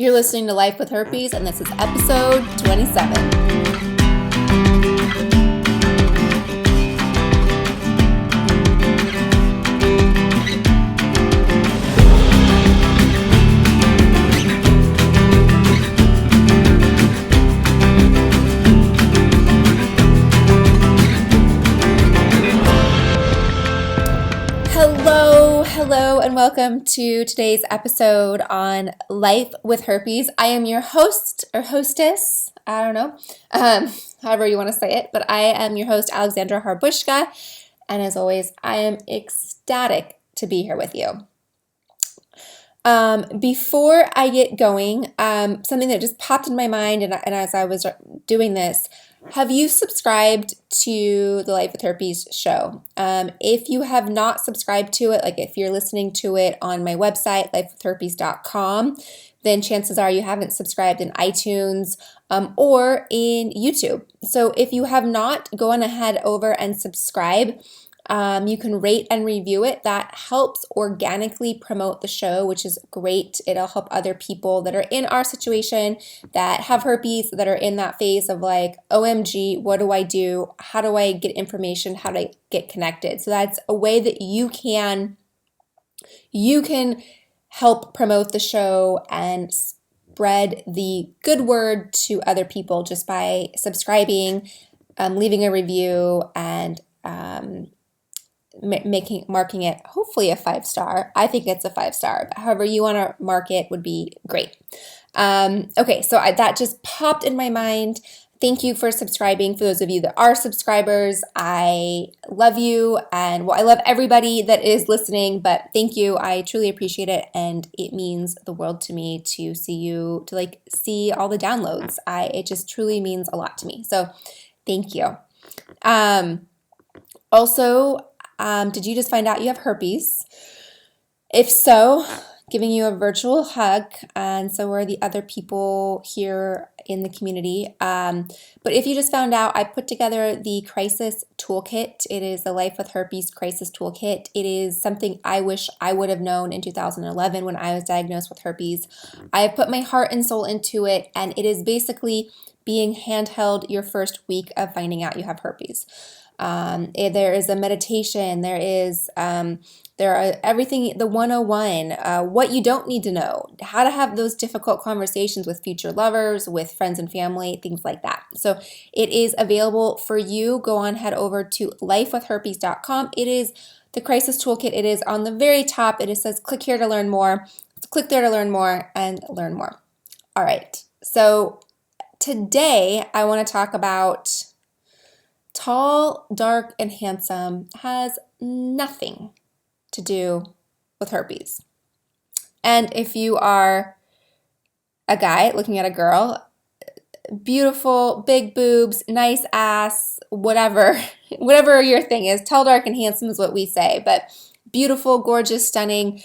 You're listening to Life with Herpes, and this is episode 27. Hello, and welcome to today's episode on Life with Herpes. I am your host or hostess, I don't know, however you want to say it, but I am your host, Alexandra Harbushka, and as always, I am ecstatic to be here with you. Before I get going, something that just popped in my mind, and as I was doing this, have you subscribed to the Life with Herpes show? If you have not subscribed to it, like if you're listening to it on my website, lifewithherpes.com, then chances are you haven't subscribed in iTunes or in YouTube. So if you have not, go on ahead over and subscribe. You can rate and review it. That helps organically promote the show, which is great. It'll help other people that are in our situation, that have herpes, that are in that phase of like, OMG, what do I do? How do I get information? How do I get connected? So that's a way that you can help promote the show and spread the good word to other people just by subscribing, leaving a review, and marking it hopefully a 5-star. I think it's a 5-star, but however you want to mark it would be great. Okay, so that just popped in my mind. Thank you for subscribing. For those of you that are subscribers, I love you, and well, I love everybody that is listening, but thank you. I truly appreciate it, and it means the world to me to see you, to like see all the downloads. It just truly means a lot to me. So thank you. Also, did you just find out you have herpes? If so, giving you a virtual hug, and so are the other people here in the community. But if you just found out, I put together the crisis toolkit. It is the Life with Herpes crisis toolkit. It is something I wish I would have known in 2011 when I was diagnosed with herpes. I have put my heart and soul into it, and it is basically being handheld your first week of finding out you have herpes. There is a meditation, there are everything, the 101, what you don't need to know, how to have those difficult conversations with future lovers, with friends and family, things like that. So it is available for you. Go on, head over to lifewithherpes.com. It is the crisis toolkit. It is on the very top. It says click here to learn more. Click there to learn more and learn more. All right. So today I want to talk about tall, dark, and handsome has nothing to do with herpes. And if you are a guy looking at a girl, beautiful, big boobs, nice ass, whatever your thing is, tall, dark, and handsome is what we say, but beautiful, gorgeous, stunning,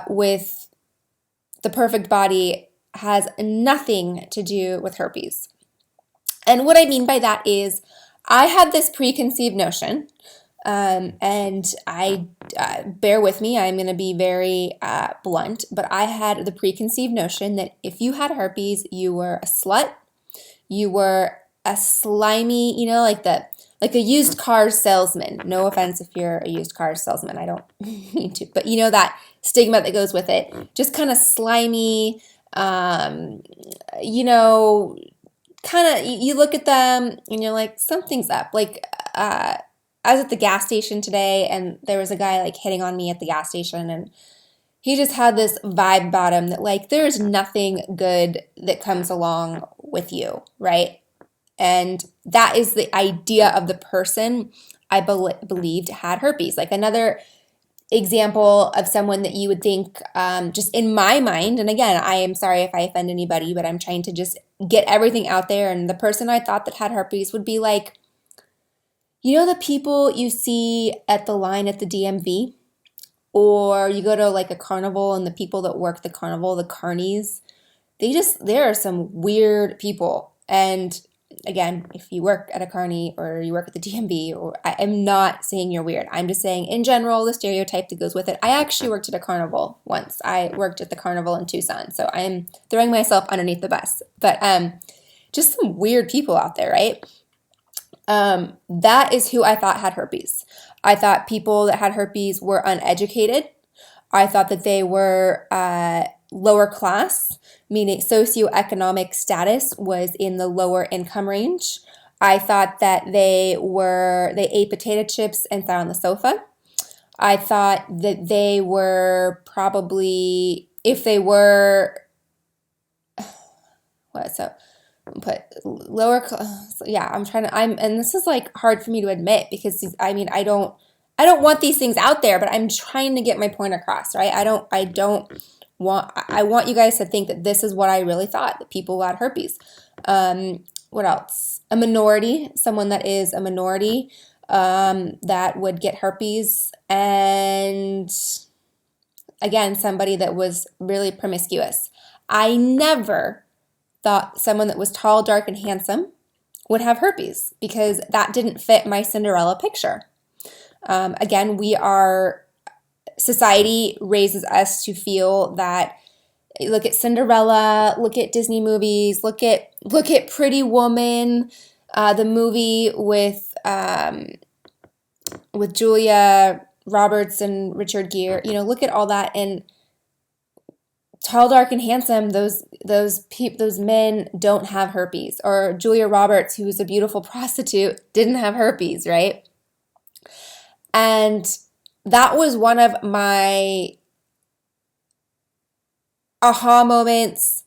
with the perfect body has nothing to do with herpes. And what I mean by that is I had this preconceived notion, and I bear with me, I'm going to be very blunt, but I had the preconceived notion that if you had herpes, you were a slut, you were a slimy, like a used car salesman. No offense if you're a used car salesman, I don't mean to, but that stigma that goes with it, just kind of slimy, kind of, you look at them and you're like, something's up. Like, I was at the gas station today, and there was a guy like hitting on me at the gas station, and he just had this vibe about him that like, there's nothing good that comes along with you, right? And that is the idea of the person I believed had herpes. Like another example of someone that you would think, just in my mind, and again, I am sorry if I offend anybody, but I'm trying to just get everything out there, and the person I thought that had herpes would be like, the people you see at the line at the DMV, or you go to like a carnival, and the people that work the carnival, the carnies, there are some weird people, and again, if you work at a carny or you work at the DMV, or I am not saying you're weird. I'm just saying in general, the stereotype that goes with it. I actually worked at a carnival once. I worked at the carnival in Tucson. So I am throwing myself underneath the bus. But just some weird people out there, right? That is who I thought had herpes. I thought people that had herpes were uneducated. I thought that they were lower class, meaning socioeconomic status was in the lower income range. I thought that they ate potato chips and sat on the sofa. I thought that they were probably, if they were, what, so put lower, yeah, and this is like hard for me to admit because I mean, I don't want these things out there, but I'm trying to get my point across, right? I want you guys to think that this is what I really thought, that people who had herpes. What else? A minority, someone that is a minority, that would get herpes, and again, somebody that was really promiscuous. I never thought someone that was tall, dark, and handsome would have herpes because that didn't fit my Cinderella picture. Again, society raises us to feel that, look at Cinderella, look at Disney movies, look at Pretty Woman, the movie with Julia Roberts and Richard Gere. Look at all that, and tall, dark, and handsome, those men don't have herpes. Or Julia Roberts, who was a beautiful prostitute, didn't have herpes, right? And that was one of my aha moments,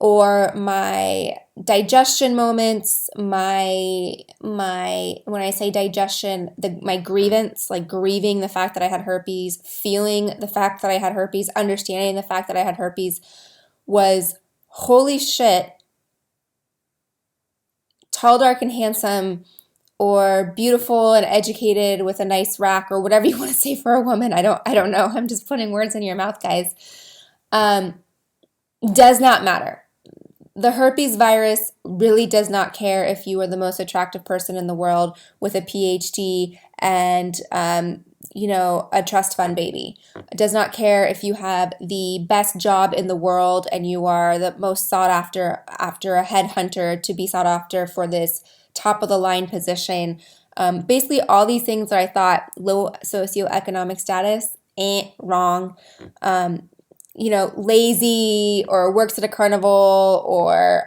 or my digestion moments, when I say digestion, my grievance, like grieving the fact that I had herpes, feeling the fact that I had herpes, understanding the fact that I had herpes, was holy shit, tall, dark, and handsome, or beautiful and educated with a nice rack, or whatever you want to say for a woman. I don't know. I'm just putting words in your mouth, guys. Does not matter. The herpes virus really does not care if you are the most attractive person in the world with a PhD and, a trust fund baby. It does not care if you have the best job in the world and you are the most sought after a headhunter to be sought after for this top of the line position. Basically all these things that I thought low socioeconomic status, wrong. Lazy, or works at a carnival, or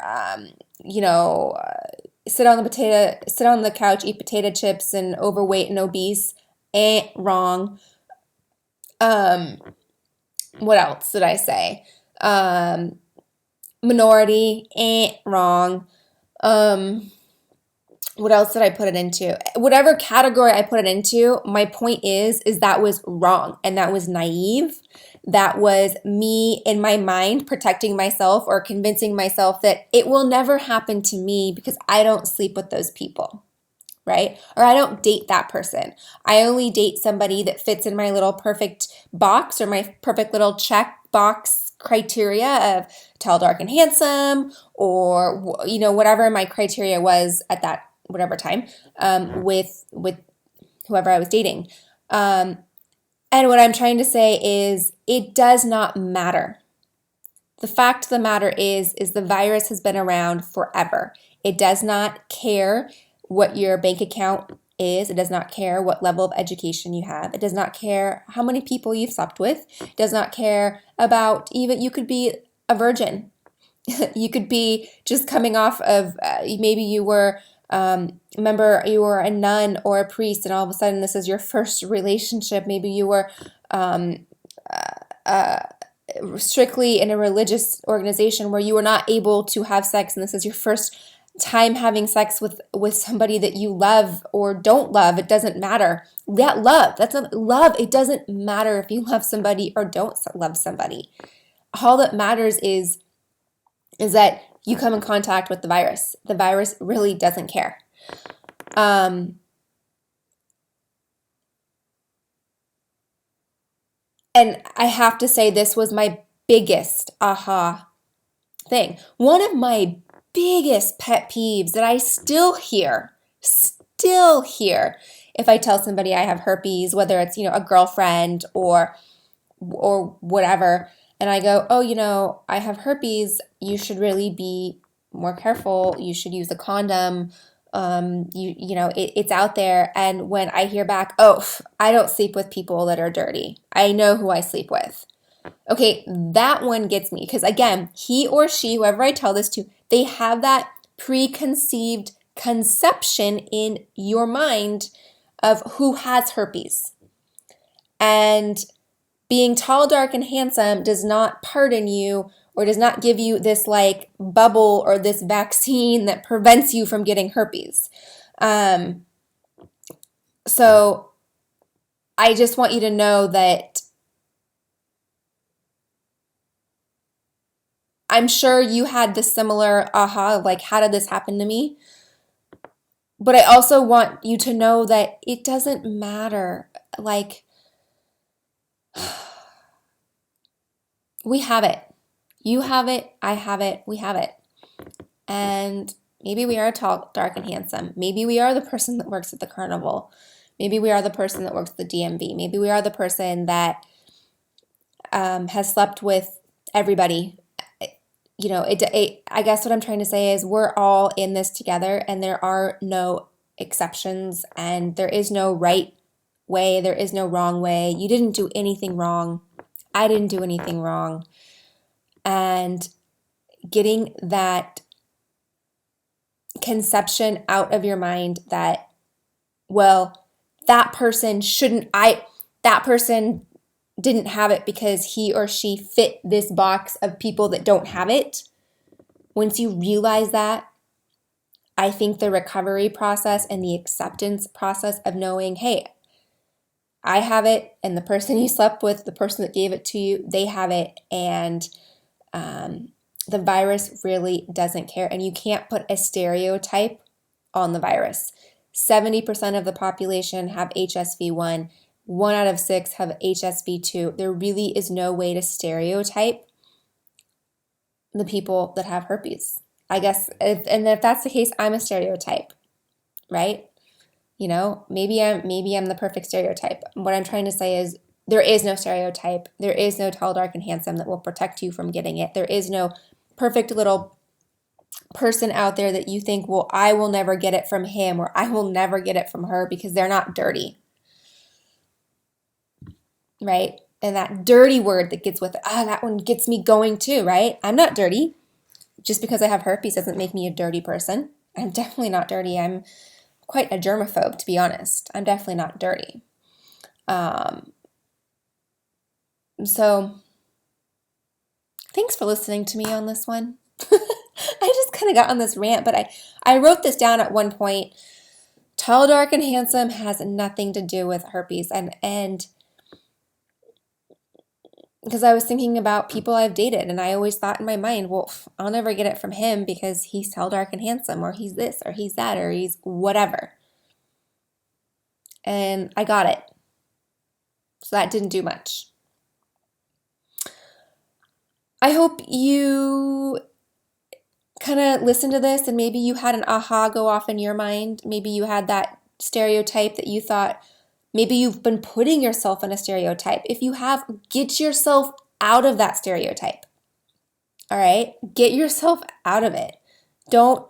sit on the couch, eat potato chips, and overweight and obese, wrong. What else did I say? Minority, wrong. What else did I put it into? Whatever category I put it into, my point is that was wrong, and that was naive. That was me in my mind protecting myself or convincing myself that it will never happen to me because I don't sleep with those people, right? Or I don't date that person. I only date somebody that fits in my little perfect box, or my perfect little check box criteria of tall, dark, and handsome, or whatever my criteria was at that whatever time, with whoever I was dating. And what I'm trying to say is it does not matter. The fact of the matter is the virus has been around forever. It does not care what your bank account is. It does not care what level of education you have. It does not care how many people you've slept with. It does not care about, even you could be a virgin. You could be just coming off of, maybe you were, remember you were a nun or a priest, and all of a sudden this is your first relationship. Maybe you were strictly in a religious organization where you were not able to have sex, and this is your first time having sex with somebody that you love or don't love. It doesn't matter. That's not love. It doesn't matter if you love somebody or don't love somebody. All that matters is that you come in contact with the virus. The virus really doesn't care. And I have to say, this was my biggest aha thing. One of my biggest pet peeves that I still hear if I tell somebody I have herpes, whether it's, a girlfriend or whatever, and I go, oh, I have herpes, you should really be more careful. You should use a condom. It's out there. And when I hear back, oh, I don't sleep with people that are dirty. I know who I sleep with. Okay, that one gets me because, again, he or she, whoever I tell this to, they have that preconceived conception in your mind of who has herpes. And being tall, dark, and handsome does not pardon you or does not give you this like bubble or this vaccine that prevents you from getting herpes. So I just want you to know that I'm sure you had the similar aha of like, how did this happen to me? But I also want you to know that it doesn't matter. Like, we have it. You have it. I have it. We have it. And maybe we are tall, dark, and handsome. Maybe we are the person that works at the carnival. Maybe we are the person that works at the DMV. Maybe we are the person that has slept with everybody. I guess what I'm trying to say is we're all in this together and there are no exceptions and there is no right way. There is no wrong way. You didn't do anything wrong. I didn't do anything wrong. And getting that conception out of your mind that, well, that person didn't have it because he or she fit this box of people that don't have it. Once you realize that, I think the recovery process and the acceptance process of knowing, hey, I have it, and the person you slept with, the person that gave it to you, they have it, and the virus really doesn't care. And you can't put a stereotype on the virus. 70% of the population have HSV1. 1 out of 6 have HSV2. There really is no way to stereotype the people that have herpes. I guess, if that's the case, I'm a stereotype, right? Maybe I'm the perfect stereotype. What I'm trying to say is there is no stereotype. There is no tall, dark, and handsome that will protect you from getting it. There is no perfect little person out there that you think, well, I will never get it from him or I will never get it from her because they're not dirty, right? And that dirty word that gets with it, that one gets me going too, right? I'm not dirty. Just because I have herpes doesn't make me a dirty person. I'm definitely not dirty. I'm quite a germaphobe, to be honest. I'm definitely not dirty. So thanks for listening to me on this one. I just kind of got on this rant, but I wrote this down at one point. Tall, dark, and handsome has nothing to do with herpes. And because I was thinking about people I've dated, and I always thought in my mind, well, I'll never get it from him because he's tall, dark, and handsome, or he's this, or he's that, or he's whatever. And I got it. So that didn't do much. I hope you kind of listened to this and maybe you had an aha go off in your mind. Maybe you had that stereotype that you thought, maybe you've been putting yourself in a stereotype. If you have, get yourself out of that stereotype. All right? Get yourself out of it. Don't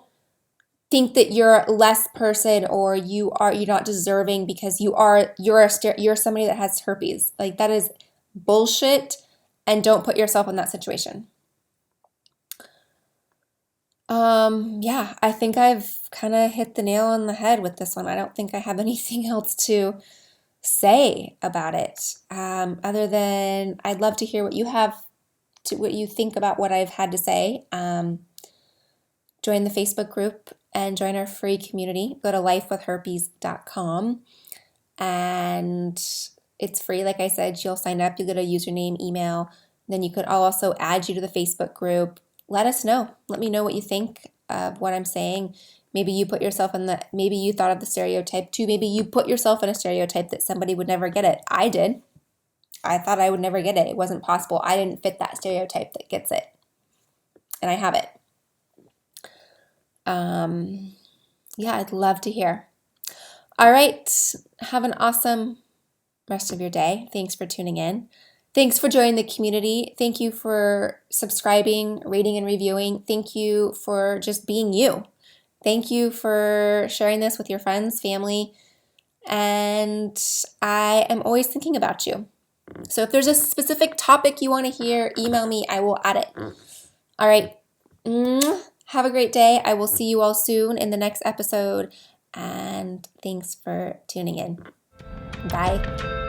think that you're a less person or you're not deserving because you're somebody that has herpes. Like, that is bullshit, and don't put yourself in that situation. I think I've kind of hit the nail on the head with this one. I don't think I have anything else to say about it, other than I'd love to hear what you think about what I've had to say. Join the Facebook group and join our free community. Go to lifewithherpes.com, and it's free. Like I said, you'll sign up, you'll get a username, email. Then I'll also add you to the Facebook group. Let us know. Let me know what you think of what I'm saying. Maybe you put yourself maybe you thought of the stereotype too. Maybe you put yourself in a stereotype that somebody would never get it. I did. I thought I would never get it. It wasn't possible. I didn't fit that stereotype that gets it. And I have it. Yeah, I'd love to hear. All right. Have an awesome rest of your day. Thanks for tuning in. Thanks for joining the community. Thank you for subscribing, rating, and reviewing. Thank you for just being you. Thank you for sharing this with your friends, family, and I am always thinking about you. So if there's a specific topic you want to hear, email me. I will add it. All right. Have a great day. I will see you all soon in the next episode. And thanks for tuning in. Bye.